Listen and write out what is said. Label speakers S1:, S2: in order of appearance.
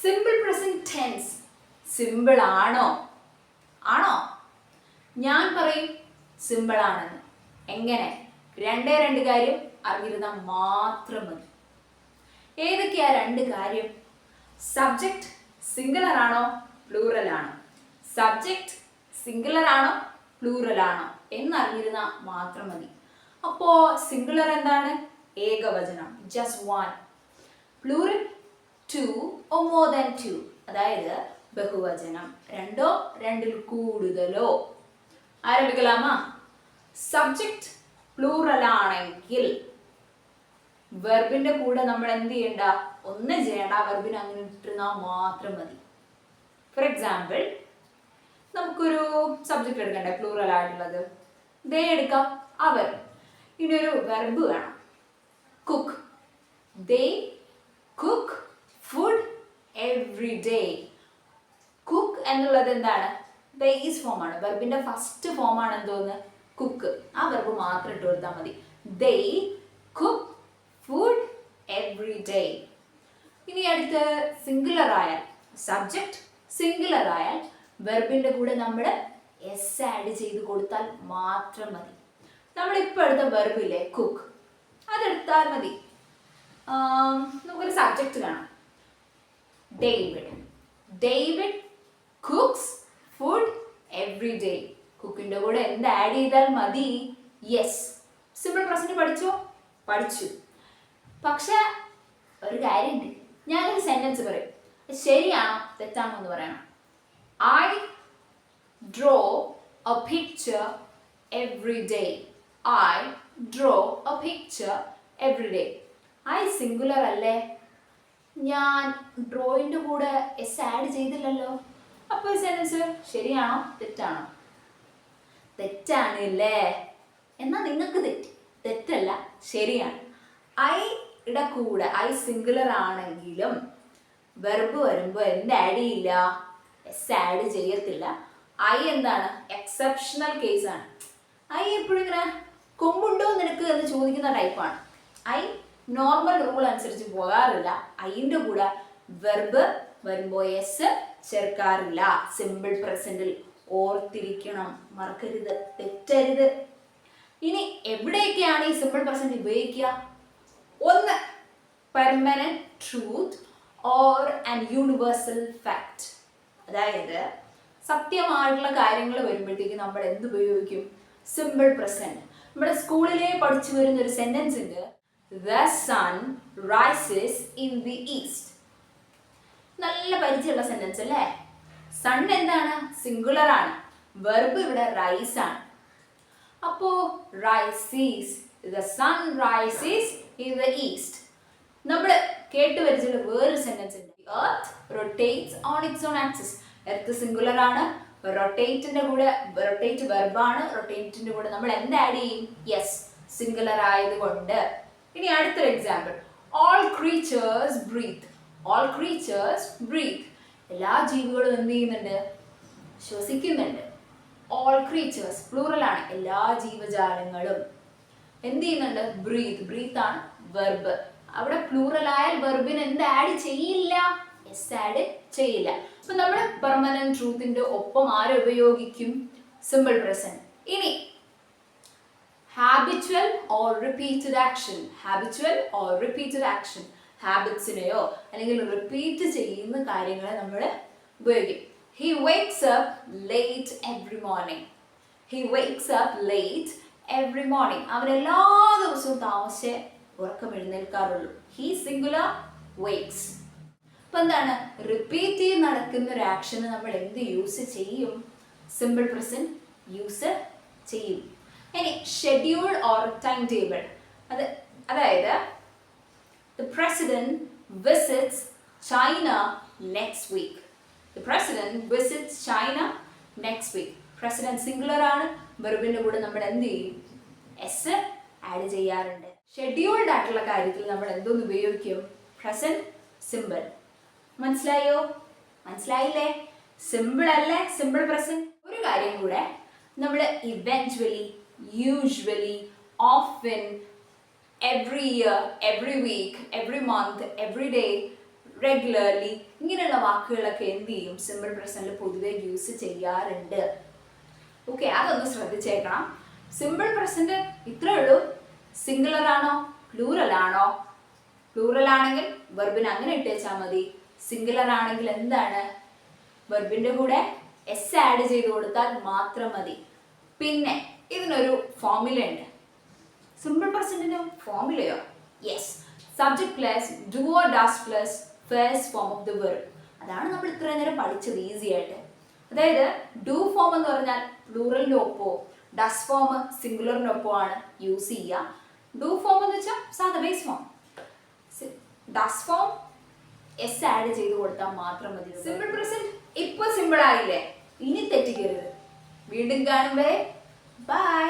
S1: Simple present tense simple ആണോ? ആണോ? ഞാൻ പറയും സിമ്പിൾ ആണെന്ന്. എങ്ങനെ? രണ്ട് കാര്യം അറിഞ്ഞിരുന്നാൽ മാത്രം മതി. ഏതൊക്കെയാ രണ്ട് കാര്യം? സബ്ജക്റ്റ് സിംഗുലർ ആണോ പ്ലൂറൽ ആണോ? സബ്ജക്റ്റ് സിംഗുലർ ആണോ പ്ലൂറൽ ആണോ എന്നറിഞ്ഞിരുന്നാൽ മാത്രം മതി. അപ്പോ സിംഗുലർ എന്താണ്? ഏകവചനം, just one. Plural two or more than two, അതായത് ബഹുവചനം, രണ്ടോ രണ്ടിൽ കൂടുതലോ. ആരംഭിക്കലാമാ? സബ്ജക്റ്റ് പ്ലൂറൽ ആണെങ്കിൽ വെർബിന്റെ കൂടെ നമ്മൾ എന്ത് ചെയ്യണ്ട? ഒന്നും ചെയ്യണ്ട, വെർബിന് അങ്ങനെ ഇട്ടിരുന്നാൽ മാത്രം മതി. ഫോർ എക്സാമ്പിൾ, നമുക്കൊരു സബ്ജക്റ്റ് എടുക്കണ്ടേ പ്ലൂറൽ ആയിട്ടുള്ളത്? ദേ എടുക്കാം, അവർ. ഇനി ഒരു വെർബ് വേണം, കുക്ക്. ദേ cook food every day. Cook എന്നുള്ളത് എന്താണ്? ബേസ് ഫോം ആണ്, വെർബിന്റെ ഫസ്റ്റ് ഫോം ആണ് എന്തോന്ന്? കുക്ക്. ആ വെർബ് മാത്രം ഇട്ട് കൊടുത്താൽ മതി. ദേ കുക്ക് ഫുഡ് എവ്രി ഡേ. ഇനി അടുത്ത് സിംഗുലർ ആയാൽ, സബ്ജക്റ്റ് സിംഗുലർ ആയാൽ വെർബിന്റെ കൂടെ നമ്മൾ എസ് ആഡ് ചെയ്ത് കൊടുത്താൽ മാത്രം മതി. നമ്മളിപ്പോൾ എടുത്ത വെർബില്ലേ കുക്ക്, അതെടുത്താൽ മതി. നമുക്കൊരു സബ്ജക്റ്റ് കാണാം, David. David cooks food every day. കുക്കിന്റെ കൂടെ എന്ത് ആഡ് ചെയ്താൽ മതി? യെസ്. സിമ്പിൾ പ്രസന്റ് പഠിച്ചോ? പഠിച്ചു. പക്ഷെ ഒരു കാര്യമുണ്ട്, ഞാനൊരു സെന്റൻസ് പറയും, ശരിയാണോ തെറ്റാണോ എന്ന് പറയണം. I draw A picture every day. I draw A picture every day. I singular അല്ലേ? ഞാൻ ഡ്രോയിന്റെ കൂടെ എസ് ആഡ് ചെയ്തില്ലല്ലോ. അപ്പോൾ ഈ സെന്റൻസ് ശരിയാണോ തെറ്റാണോ? തെറ്റാണ് അല്ലേ? എന്നാൽ നിങ്ങൾക്ക് തെറ്റി. തെറ്റല്ല, ശരിയാണ്. ഐ യുടെ കൂടെ, ഐ സിംഗുലർ ആണെങ്കിലും വെർബ് വരുമ്പോൾ എന്ത് ആഡ് ചെയ്യില്ല? എസ് ആഡ് ചെയ്യത്തില്ല. ഐ എന്താണ്? എക്സെപ്ഷണൽ കേസ് ആണ്. ഐ എപ്പോഴും ഇങ്ങനെ കൊമ്പുണ്ടോ നിനക്ക് എന്ന് ചോദിക്കുന്ന ടൈപ്പാണ്. ഐ നോർമൽ റൂൾ അനുസരിച്ച് പോകാറില്ല. ഐൻ്റെ കൂടെ വെർബ് വരുമ്പോൾ എസ് ചേർക്കാറില്ല. സിമ്പിൾ പ്രസന്റിൽ ഓർത്തിരിക്കണം, മറക്കരുത്, തെറ്റരുത്. ഇനി എവിടെയൊക്കെയാണ് ഈ സിമ്പിൾ പ്രസന്റ് ഉപയോഗിക്കുക? ഒന്ന്, permanent truth or an universal fact. അതായത് സത്യമായിട്ടുള്ള കാര്യങ്ങൾ വരുമ്പോഴത്തേക്ക് നമ്മൾ എന്ത് ഉപയോഗിക്കും? Simple present. നമ്മുടെ സ്കൂളിലെ പഠിച്ചു വരുന്ന ഒരു സെന്റൻസ് ഉണ്ട്, The sun rises in the east. നല്ല പരിചയമുള്ള സെന്റൻസ് അല്ലേ? സൺ എന്താണ്? സിംഗുലർ ആണ്. വെർബ് ഇവിടെ റൈസ് ആണ്. അപ്പോ rises, the sun rises in the east. നമ്മൾ കേട്ട് പരിചയമുള്ള വേറൊരു സെന്റൻസ് ഉണ്ട്, earth rotates on its own axis. Earth singular ആണ്, റൊട്ടേറ്റിന്റെ കൂടെ, റൊട്ടേറ്റ് വെർബാണ്, റൊട്ടേറ്റിന്റെ കൂടെ നമ്മൾ എന്ത് ആഡ് ചെയ്യും? യെസ്, സിംഗുലർ ആയതുകൊണ്ട്. ഇനി അടുത്തൊരു example, all creatures breathe. all creatures breathe. എല്ലാ ജീവികളും എന്ത് ചെയ്യുന്നുണ്ട്? ശ്വസിക്കുന്നുണ്ട്. all creatures പ്ലൂറൽ ആണ്, എല്ലാ ജീവജാലങ്ങളും എന്ത് ചെയ്യുന്നുണ്ട്? ബ്രീത്ത്. ബ്രീത്ത് ആണ് വെർബ്. അവിടെ പ്ലൂറൽ ആയാൽ വെർബിന് എന്ത് ആഡ് ചെയ്യില്ല? എസ് ആഡ് ചെയ്യില്ല. അപ്പൊ നമ്മൾ പെർമനന്റ് ട്രൂത്തിന്റെ ഒപ്പം ആരെ ഉപയോഗിക്കും? Simple present. ഇനി habitual or repeated action. Habitual or repeated action, ഹാബിറ്റ്സിനെയോ അല്ലെങ്കിൽ റിപ്പീറ്റ് ചെയ്യുന്ന കാര്യങ്ങളെ നമ്മൾ ഉപയോഗിക്കും. He wakes up late every morning. He wakes up late every morning. അവൻ എല്ലാ ദിവസവും താമസിച്ച് ഉറക്കം എഴുന്നേൽക്കാറുള്ളൂ. He singular wakes. അപ്പൊ എന്താണ്? റിപ്പീറ്റ് ചെയ്ത് നടക്കുന്ന ഒരു ആക്ഷന് നമ്മൾ എന്ത് യൂസ് ചെയ്യും? സിമ്പിൾ പ്രസന്റ് യൂസ് ചെയ്യും. ഇനി ഷെഡ്യൂൾ ഓർ ടൈം ടേബിൾ. അതായത് the president visits China next week. The president visits China next week. President singular ആണ്, വെർബിന്റെ കൂടെ നമ്മൾ എന്ത് ചെയ്യും? എസ് ആഡ് ചെയ്യാറുണ്ട്. ഷെഡ്യൂൾഡ് ആയിട്ടുള്ള കാര്യത്തിൽ നമ്മൾ എന്തോന്ന് ഉപയോഗിക്കും? Present simple. മനസ്സിലായോ? മനസ്സിലായില്ലേ? സിമ്പിൾ അല്ലേ സിമ്പിൾ പ്രസന്റ്? ഒരു കാര്യം കൂടെ, നമ്മൾ eventually, usually, often, every year, every week, every month, every day, regularly ഇങ്ങനെയുള്ള വാക്കുകളൊക്കെ എന്ത് ചെയ്യും സിമ്പിൾ പ്രസന്റിൽ പൊതുവെ യൂസ് ചെയ്യാറുണ്ട്. ഓക്കെ, അതൊന്ന് ശ്രദ്ധിച്ചേക്കണം. സിമ്പിൾ പ്രസന്റ് ഇത്രേ ഉള്ളൂ. സിംഗുലർ ആണോ പ്ലൂറൽ ആണോ? പ്ലൂറൽ ആണെങ്കിൽ വെർബിന് അങ്ങനെ ഇട്ടുവെച്ചാൽ മതി. സിംഗുലർ ആണെങ്കിൽ എന്താണ്, വെർബിന്റെ കൂടെ എസ് ആഡ് ചെയ്ത് കൊടുത്താൽ മാത്രം മതി. പിന്നെ ഇതിനൊരു ഫോർമുല ഉണ്ട്. സിമ്പിൾ പ്രസന്റിന് ഫോർമുലയോ? Yes, subject plus do or does plus first form of the verb. അതാണ് നമ്മൾ ഇത്രയും നേരം പഠിച്ചത് ഈസി ആയിട്ട്. അതായത് ഡു ഫോം എന്ന് പറഞ്ഞാൽ പ്ലൂറലിന്റെ ഒപ്പോ, ഡസ് ഫോം സിംഗുലറിനൊപ്പോ ആണ് യൂസ് ചെയ്യുക. ഡു ഫോം എന്ന് വെച്ചാൽ സാധാ base form. Does form S add ചെയ്ത് കൊടുത്താൽ മാത്രം മതി. സിമ്പിൾ പ്രസന്റ് ഇപ്പൊ സിമ്പിൾ ആയില്ലേ, ഇനി തെറ്റിക്കരുത്. വീണ്ടും കാണുമ്പേ ബൈ.